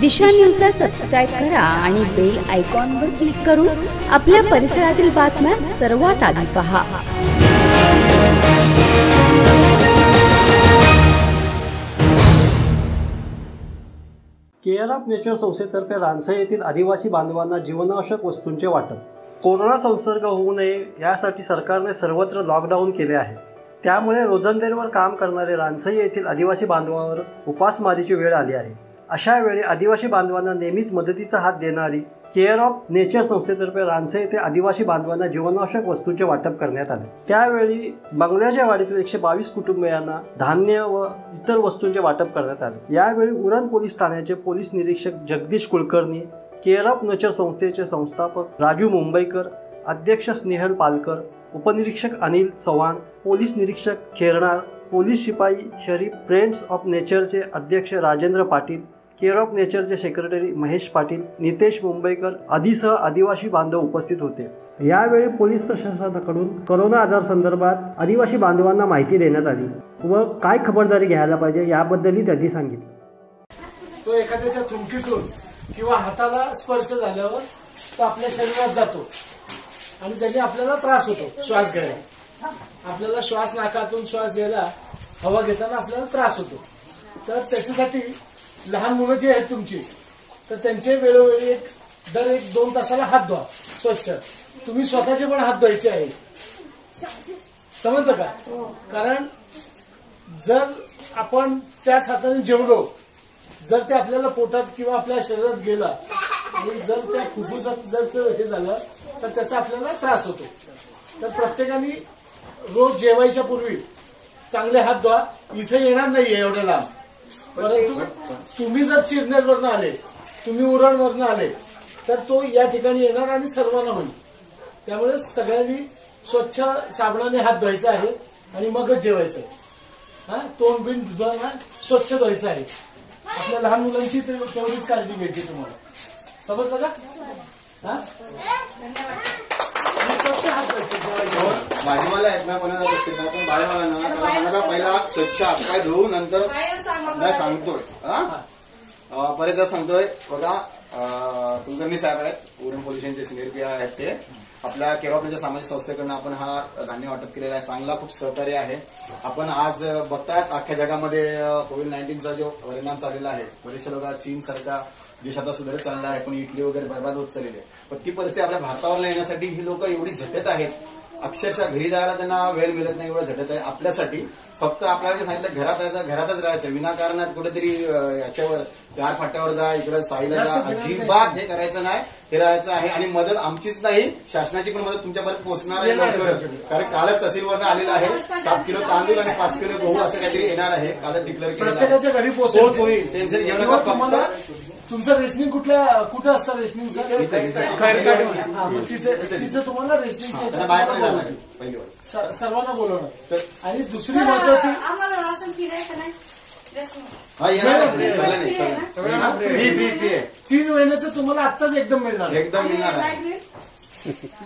दिशा न्यूजला सबस्क्राईब करा आणि बेल आयकॉनवर क्लिक करून आपल्या परिसरातील बातम्या सर्वात आधी पहा। केअर ऑफ नेचर संस्थेतर्फे रानसई येथील आदिवासी बांधवांना जीवनावश्यक वस्तूंचे वाटप। कोरोना संसर्ग होऊ नये यासाठी सरकारने सर्वत्र लॉकडाऊन केले आहे। त्यामुळे रोजंदारीवर काम करणारे रानसई येथील आदिवासी बांधवांवर उपासमारीची वेळ आली आहे। अशा वेळी आदिवासी बांधवांना नेहमीच मदतीचा हात देणारी केअर ऑफ नेचर संस्थेतर्फे रानसई येथे आदिवासी बांधवांना जीवनावश्यक वस्तूंचे वाटप करण्यात आले। त्यावेळी बंगल्याच्या वाडीतील 122 कुटुंबियांना धान्य व इतर वस्तूंचे वाटप करण्यात आले। यावेळी उरण पोलीस ठाण्याचे पोलीस निरीक्षक Jagdish Kulkarni, care of nature संस्थेचे संस्थापक राजू मुंबईकर, अध्यक्ष स्नेहल पालकर, उपनिरीक्षक अनिल चव्हाण, पोलीस निरीक्षक खेरणार, पोलीस शिपाई शरीफ, फ्रेंड्स ऑफ नेचरचे अध्यक्ष राजेंद्र पाटील, केअर ऑफ नेचरचे सेक्रेटरी महेश पाटील, नितेश मुंबईकर आदीसह आदिवासी बांधव उपस्थित होते। यावेळी पोलीस प्रशासनाकडून कोरोना आजार संदर्भात आदिवासी बांधवांना माहिती देण्यात आली व काय खबरदारी घ्यायला पाहिजे याबद्दलही त्यांनी सांगितलं। तो एखाद्याच्या थुंकीतून किंवा हाताला स्पर्श झाल्यावर तो आपल्या शरीरात जातो आणि त्याने आपल्याला त्रास होतो। श्वास घ्यायला, आपल्याला श्वास नाकातून श्वास घ्यायला, हवा घेताना आपल्याला त्रास होतो। तर त्याच्यासाठी लहान मुलं जे आहेत तुमची, तर त्यांचे वेळोवेळी दर 1-2 तासाला हात धुवा स्वच्छ। तुम्ही स्वतःचे पण हात धुवायचे आहेत, समजलं का? कारण जर आपण त्याच हाताने जेवलो, जर ते आपल्याला पोटात किंवा आपल्या शरीरात गेला आणि जर त्या फुफ्फुसात जर हे झालं तर त्याचा आपल्याला त्रास होतो। तर प्रत्येकाने रोज जेवायच्या पूर्वी चांगले हात धुवा। इथे येणार नाहीये एवढ्या लांब, परंतु तुम्ही जर चिरनेरवरनं आले, तुम्ही उरणवरनं आले, तर तो या ठिकाणी येणार आणि सर्वांना होईल। त्यामुळे सगळ्यांनी स्वच्छ साबणाने हात धुवायचा आहे आणि मगच जेवायचं आहे। तोंड बिंड धुताना स्वच्छ धुवायचं आहे। आपल्या लहान मुलांची तेवढीच काळजी घ्यायची तुम्हाला, समजलं का? भाजीवाला आहेत ना, कोणाला असतील ना, तर बाळाला पहिला स्वच्छ हातपाय धुवू, नंतर नाही सांगतोय परत सांगतोय बघा। कुलकर्णी साहेब आहेत, उरण पोलीस स्टेशनचे सिनियर पी आहेत, ते आपल्या केअर ऑफ नेचर सामाजिक संस्थेकडून आपण हा धान्य वाटप केलेला आहे। चांगला खूप सहकार्य आहे। आपण आज बघतायत अख्ख्या जगामध्ये कोविड-19चा जो परिणाम चाललेला आहे, बरेचशे लोक चीन सारखा देश आता सुधारत चालला आहे, पण इटली वगैरे बर्बाद होत चाललेली आहे। पण ती परिस्थिती आपल्या भारतावर येण्यासाठी ही लोक एवढी झटत आहेत, अक्षरशः घरी जायला त्यांना वेळ मिळत नाही, एवढं झटत आहे आपल्यासाठी। फक्त आपल्याला सांगितलं घरात राहायचं, घरातच राहायचं, विनाकारणात कुठेतरी याच्यावर 4 फाट्यावर जा, इकडे साईला जा, अजिबात हे करायचं नाही, हे राहायचं आहे। आणि मदत आमचीच नाही, शासनाची पण मदत तुमच्यापर्यंत पोहोचणार आहे लवकरच। कारण कालच तहसीलवरनं आलेलं आहे, 7 किलो तांदूळ आणि 5 किलो गहू असं काहीतरी येणार आहे, कालच डिक्लेअर केलं घरी पोहोच होईल। टेन्शन घेऊ नका। तुमचं रेशनिंग कुठं असतं? रेशनिंगचं तिथे तुम्हाला रेशनिंग सर्वांना बोलवणं। आणि दुसरी महत्वाची, 3 महिन्याचं तुम्हाला आत्ताच एकदम मिळणार,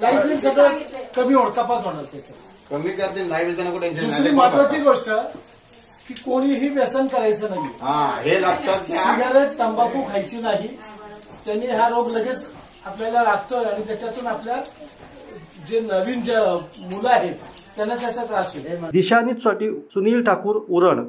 लाईट बिल सगळं कमी कपात होणार, त्याचं कमी करते लाईट बिल, त्यांना कुठे टेन्शन नाही। दुसरी महत्वाची गोष्ट की कोणीही व्यसन करायचं नाही, हे लक्षात घ्या। सिगारेट, तंबाखू खायची नाही, त्यांनी हा रोग लगेच आपल्याला लागतोय आणि त्याच्यातून आपल्या जे नवीन मुलं आहेत त्यांना त्याचा त्रास होईल। दिशा न्यूजसाठी सुनील ठाकूर, उरण।